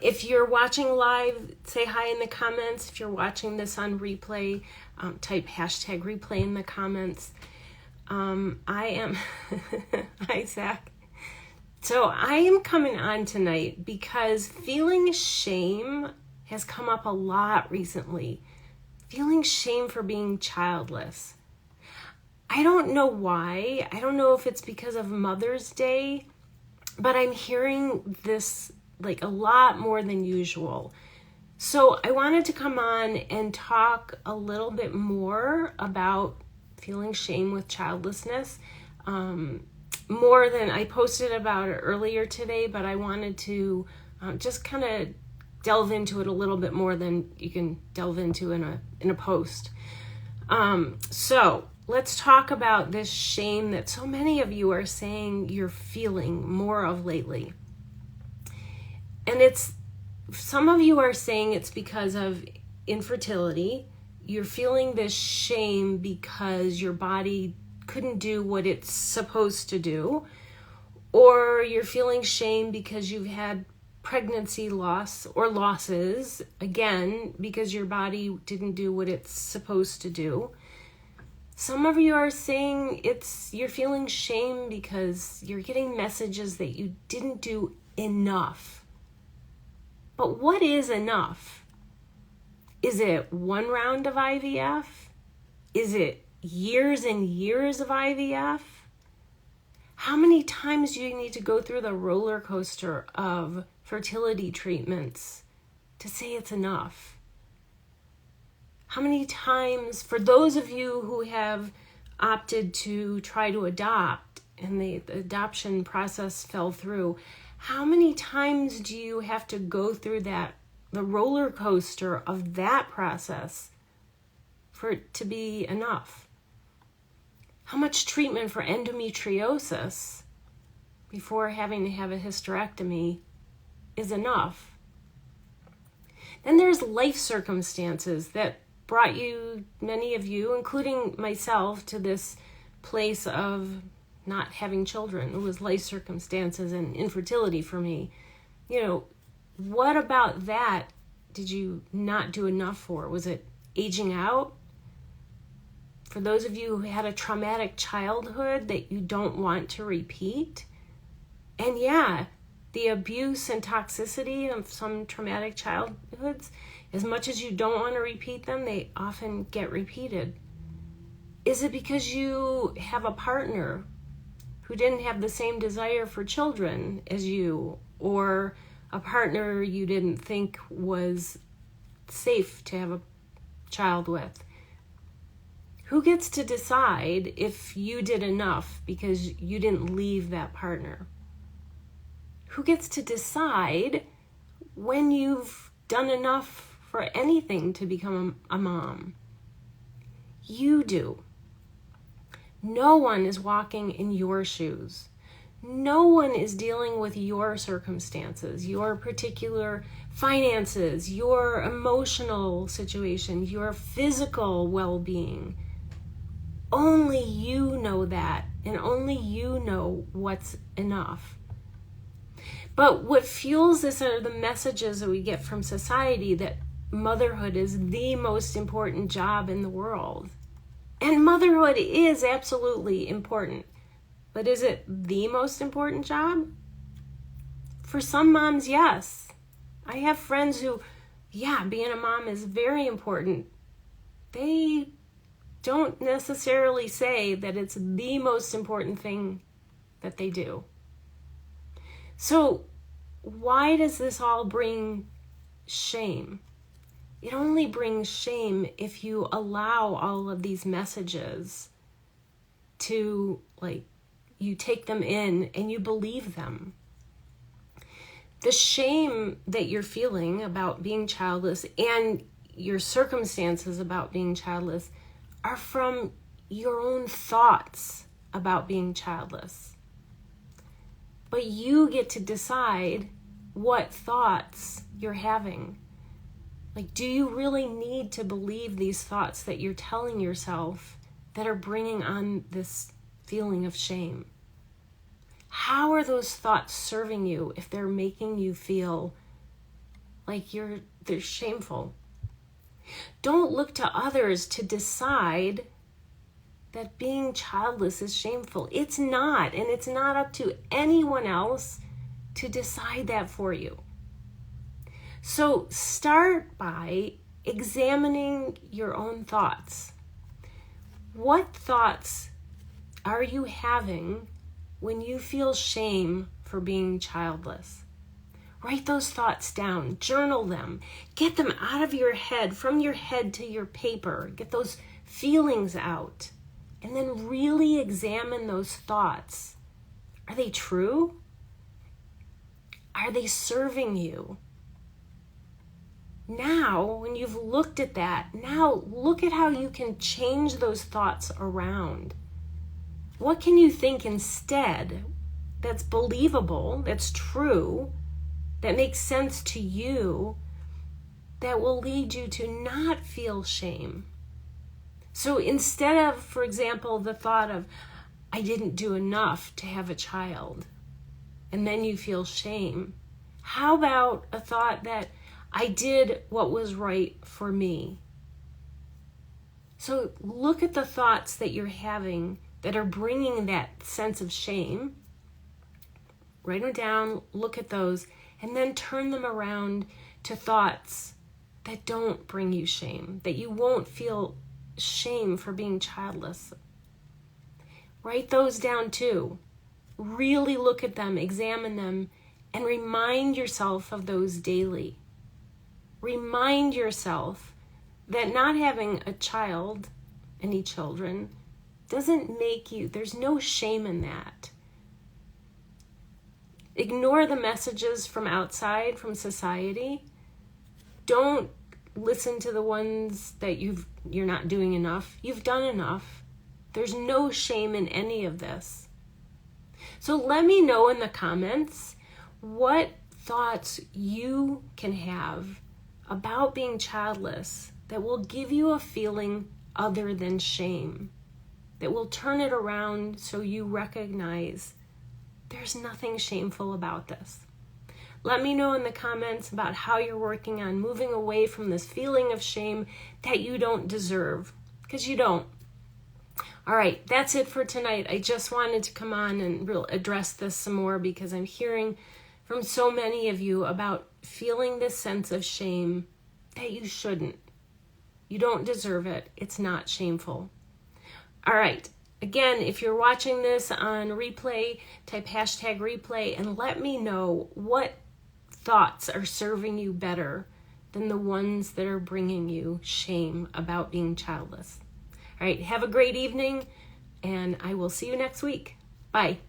If you're watching live, say hi in the comments. If you're watching this on replay, type hashtag replay in the comments. I am, hi Zach. So I am coming on tonight because feeling shame has come up a lot recently. Feeling shame for being childless. I don't know why. I don't know if it's because of Mother's Day, but I'm hearing this like a lot more than usual. So I wanted to come on and talk a little bit more about feeling shame with childlessness. More than I posted about it earlier today, but I wanted to just kind of delve into it a little bit more than you can delve into in a post. So let's talk about this shame that so many of you are saying you're feeling more of lately. And some of you are saying it's because of infertility. You're feeling this shame because your body couldn't do what it's supposed to do, or you're feeling shame because you've had pregnancy loss or losses, again, because your body didn't do what it's supposed to do. Some of you are saying you're feeling shame because you're getting messages that you didn't do enough. But what is enough? Is it one round of IVF? Is it years and years of IVF? How many times do you need to go through the roller coaster of fertility treatments to say it's enough? How many times, for those of you who have opted to try to adopt and the adoption process fell through, how many times do you have to go through the roller coaster of that process for it to be enough? How much treatment for endometriosis before having to have a hysterectomy is enough? Then there's life circumstances that brought many of you, including myself, to this place of not having children. It was life circumstances and infertility for me. What about that did you not do enough for? Was it aging out? For those of you who had a traumatic childhood that you don't want to repeat. And yeah, the abuse and toxicity of some traumatic childhoods, as much as you don't want to repeat them, they often get repeated. Is it because you have a partner who didn't have the same desire for children as you, or a partner you didn't think was safe to have a child with? Who gets to decide if you did enough because you didn't leave that partner? Who gets to decide when you've done enough for anything to become a mom? You do. No one is walking in your shoes. No one is dealing with your circumstances, your particular finances, your emotional situation, your physical well-being. Only you know that, and only you know what's enough. But what fuels this are the messages that we get from society that motherhood is the most important job in the world. And motherhood is absolutely important. But is it the most important job? For some moms, yes. I have friends who, being a mom is very important. They don't necessarily say that it's the most important thing that they do. So why does this all bring shame? It only brings shame if you allow all of these messages to, you take them in and you believe them. The shame that you're feeling about being childless and your circumstances about being childless are from your own thoughts about being childless. But you get to decide what thoughts you're having. Do you really need to believe these thoughts that you're telling yourself that are bringing on this feeling of shame? How are those thoughts serving you if they're making you feel like they're shameful. Don't look to others to decide that being childless is shameful. It's not, and it's not up to anyone else to decide that for you. So start by examining your own thoughts. What thoughts are you having when you feel shame for being childless? Write those thoughts down, journal them, get them out of your head, from your head to your paper, get those feelings out, and then really examine those thoughts. Are they true? Are they serving you? Now, when you've looked at that, now look at how you can change those thoughts around. What can you think instead that's believable, that's true, that makes sense to you, that will lead you to not feel shame? So instead of, for example, the thought of, I didn't do enough to have a child, and then you feel shame, how about a thought that I did what was right for me? So look at the thoughts that you're having that are bringing that sense of shame. Write them down, look at those, and then turn them around to thoughts that don't bring you shame, that you won't feel shame for being childless. Write those down too. Really look at them, examine them, and remind yourself of those daily. Remind yourself that not having a child, any children, doesn't make you, there's no shame in that. Ignore the messages from outside, from society. Don't listen to the ones that you're not doing enough. You've done enough. There's no shame in any of this. So let me know in the comments what thoughts you can have about being childless that will give you a feeling other than shame, that will turn it around so you recognize there's nothing shameful about this. Let me know in the comments about how you're working on moving away from this feeling of shame that you don't deserve, because you don't. All right, that's it for tonight. I just wanted to come on and address this some more because I'm hearing from so many of you about feeling this sense of shame that you shouldn't. You don't deserve it. It's not shameful. All right. Again, if you're watching this on replay, type #replay and let me know what thoughts are serving you better than the ones that are bringing you shame about being childless. All right, have a great evening, and I will see you next week. Bye.